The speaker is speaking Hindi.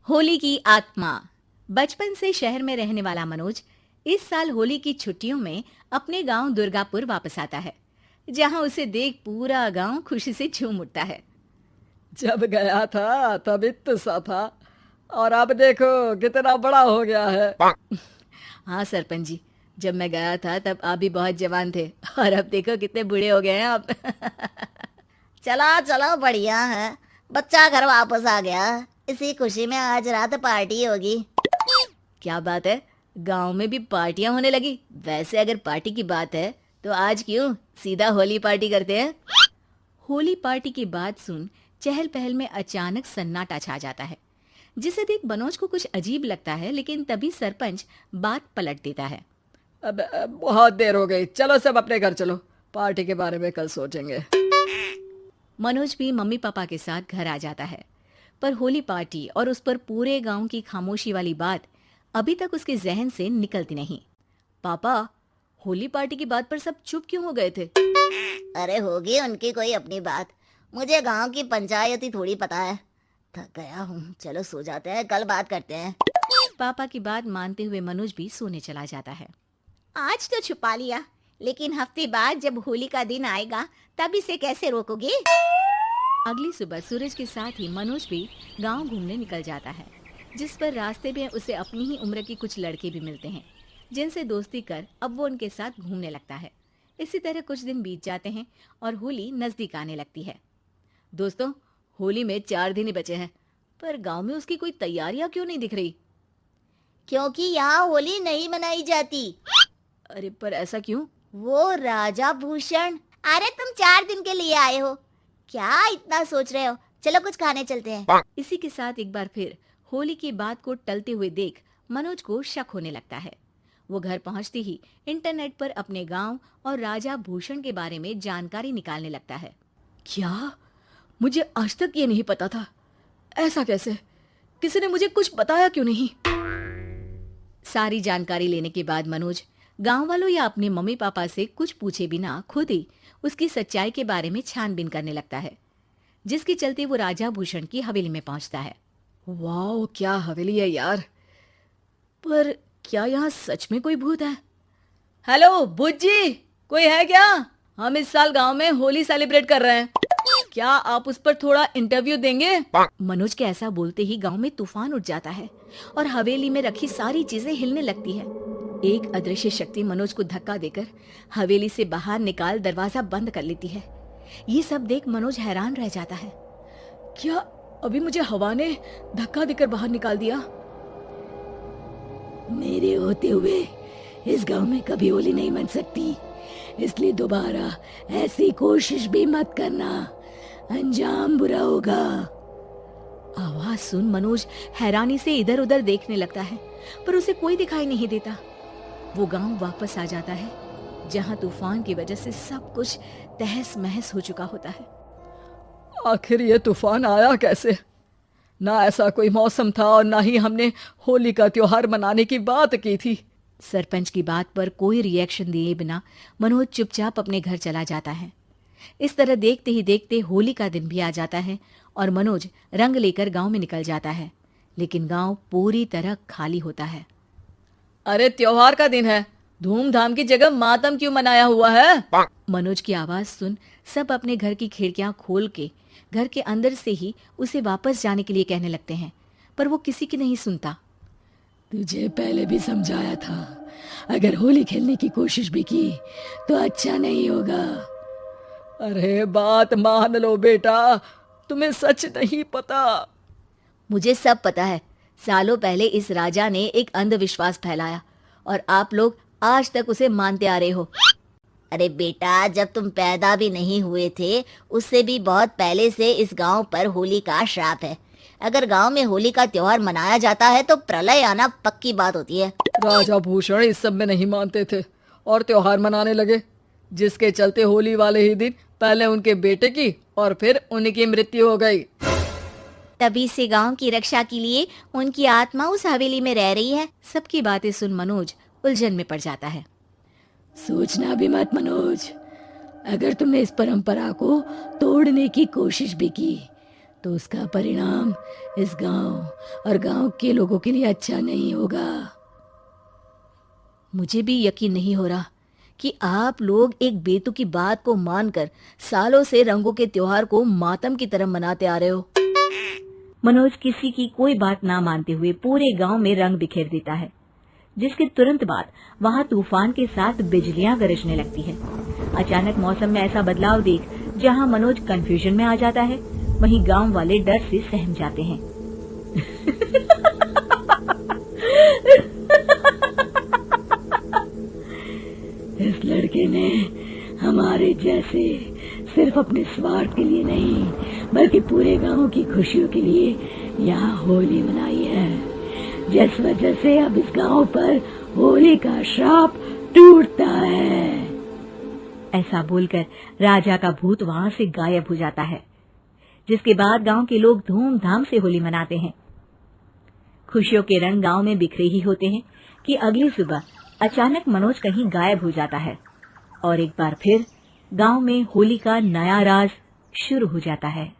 होली की आत्मा। बचपन से शहर में रहने वाला मनोज इस साल होली की छुट्टियों में अपने गांव दुर्गापुर वापस आता है, जहां उसे देख पूरा गांव खुशी से झूम उठता है। जब गया था तब इतना सा था और अब देखो कितना बड़ा हो गया है। हाँ सरपंच जी, जब मैं गया था तब आप भी बहुत जवान थे और अब देखो कितने बूढ़े हो गए हैं आप। चलो चलो बढ़िया है। बच्चा घर वापस आ गया। इसी खुशी में आज रात पार्टी होगी। क्या बात है, गांव में भी पार्टियां होने लगी। वैसे अगर पार्टी की बात है तो आज क्यों सीधा होली पार्टी करते हैं। होली पार्टी की बात सुन चहल पहल में अचानक सन्नाटा छा जाता है, जिसे देख मनोज को कुछ अजीब लगता है, लेकिन तभी सरपंच बात पलट देता है। अब बहुत देर हो गई, चलो सब अपने घर चलो, पार्टी के बारे में कल सोचेंगे। मनोज भी मम्मी पापा के साथ घर आ जाता है, पर होली पार्टी और उस पर पूरे गांव की खामोशी वाली बात अभी तक उसके जहन से निकलती नहीं। पापा, होली पार्टी की बात पर सब चुप क्यों हो गए थे? अरे होगी उनकी कोई अपनी बात। मुझे गांव की पंचायत ही थोड़ी पता है। थक गया हूँ, चलो सो जाते हैं, कल बात करते हैं। पापा की बात मानते हुए मनोज भी सोने चला जाता है। आज तो छुपा लिया, लेकिन हफ्ते बाद जब होली का दिन आएगा तब इसे कैसे रोकोगे? अगली सुबह सूरज के साथ ही मनोज भी गांव घूमने निकल जाता है, जिस पर रास्ते में उसे अपनी ही उम्र के कुछ लड़के भी मिलते हैं, जिनसे दोस्ती कर अब वो उनके साथ घूमने लगता है। इसी तरह कुछ दिन बीत जाते हैं और होली नजदीक आने लगती है। दोस्तों, होली में 4 दिन ही बचे हैं, पर गांव में उसकी कोई तैयारियां क्यों नहीं दिख रही? क्योंकि यहाँ होली नहीं मनाई जाती। अरे पर ऐसा क्यों? वो राजा भूषण। अरे तुम 4 दिन के लिए आए हो, क्या इतना सोच रहे हो? चलो कुछ खाने चलते हैं। इसी के साथ एक बार फिर होली की बात को टलते हुए देख मनोज को शक होने लगता है। वो घर पहुंचते ही इंटरनेट पर अपने गांव और राजा भूषण के बारे में जानकारी निकालने लगता है। क्या? मुझे आज तक ये नहीं पता था। ऐसा कैसे? किसी ने मुझे कुछ बताया क्यों नहीं? सारी जानकारी लेने के बाद मनोज गांव वालों या अपने मम्मी पापा से कुछ पूछे बिना खुद ही उसकी सच्चाई के बारे में छानबीन करने लगता है, जिसके चलते वो राजा भूषण की हवेली में पहुंचता है। वाह, क्या हवेली है यार। पर क्या यहाँ सच में कोई भूत है? हेलो भूत जी, कोई है क्या? हम इस साल गांव में होली सेलिब्रेट कर रहे हैं, क्या आप उस पर थोड़ा इंटरव्यू देंगे? मनोज के ऐसा बोलते ही गांव में तूफान उठ जाता है और हवेली में रखी सारी चीजें हिलने लगती है। एक अदृश्य शक्ति मनोज को धक्का देकर हवेली से बाहर निकाल दरवाजा बंद कर लेती है। ये सब देख मनोज हैरान रह जाता है। क्या अभी मुझे हवा ने धक्का देकर बाहर निकाल दिया? मेरे होते हुए इस गांव में कभी होली नहीं मन सकती, इसलिए दोबारा ऐसी कोशिश भी मत करना, अंजाम बुरा होगा। आवाज सुन मनोज हैरानी से इधर उधर देखने लगता है, पर उसे कोई दिखाई नहीं देता। वो गांव वापस आ जाता है, जहां तूफान की वजह से सब कुछ तहस महस हो चुका होता है। आखिर ये तूफान आया कैसे? ना ऐसा कोई मौसम था और ना ही हमने होली का त्योहार मनाने की बात की थी। सरपंच की बात पर कोई रिएक्शन दिए बिना मनोज चुपचाप अपने घर चला जाता है। इस तरह देखते ही देखते होली का दिन भी आ जाता है और मनोज रंग लेकर गांव में निकल जाता है, लेकिन गांव पूरी तरह खाली होता है। अरे त्योहार का दिन है, धूमधाम की जगह मातम क्यों मनाया हुआ है? मनोज की आवाज सुन सब अपने घर की खिड़कियां खोल के घर के अंदर से ही उसे वापस जाने के लिए कहने लगते हैं, पर वो किसी की नहीं सुनता। तुझे पहले भी समझाया था, अगर होली खेलने की कोशिश भी की तो अच्छा नहीं होगा। अरे बात मान लो बेटा, तुम्हें सच नहीं पता। मुझे सब पता है। सालों पहले इस राजा ने एक अंधविश्वास फैलाया और आप लोग आज तक उसे मानते आ रहे हो। अरे बेटा, जब तुम पैदा भी नहीं हुए थे उससे भी बहुत पहले से इस गांव पर होली का श्राप है। अगर गांव में होली का त्योहार मनाया जाता है तो प्रलय आना पक्की बात होती है। राजा भूषण इस सब में नहीं मानते थे और त्योहार मनाने लगे, जिसके चलते होली वाले ही दिन पहले उनके बेटे की और फिर उनकी मृत्यु हो गई। तभी से गांव की रक्षा के लिए उनकी आत्मा उस हवेली में रह रही है। सबकी बातें सुन मनोज उलझन में पड़ जाता है। सोचना भी मत मनोज, अगर तुमने इस परंपरा को तोड़ने की कोशिश भी की तो उसका परिणाम इस गांव और गांव के लोगों के लिए अच्छा नहीं होगा। मुझे भी यकीन नहीं हो रहा कि आप लोग एक बेतुकी बात को मानकर सालों से रंगों के त्योहार को मातम की तरह मनाते आ रहे हो। मनोज किसी की कोई बात ना मानते हुए पूरे गांव में रंग बिखेर देता है, जिसके तुरंत बाद वहां तूफान के साथ बिजलियां गरजने लगती है। अचानक मौसम में ऐसा बदलाव देख जहां मनोज कंफ्यूजन में आ जाता है, वहीं गांव वाले डर से सहम जाते हैं। इस लड़के ने हमारे जैसे सिर्फ अपने स्वार्थ के लिए नहीं बल्कि पूरे गांव की खुशियों के लिए यहाँ होली मनाई है, जिस वजह से अब इस गांव पर होली का श्राप टूटता है। ऐसा बोलकर राजा का भूत वहां से गायब हो जाता है, जिसके बाद गांव के लोग धूमधाम से होली मनाते हैं। खुशियों के रंग गांव में बिखरे ही होते हैं कि अगली सुबह अचानक मनोज कहीं गायब हो जाता है और एक बार फिर गांव में होली का नया राज शुरू हो जाता है।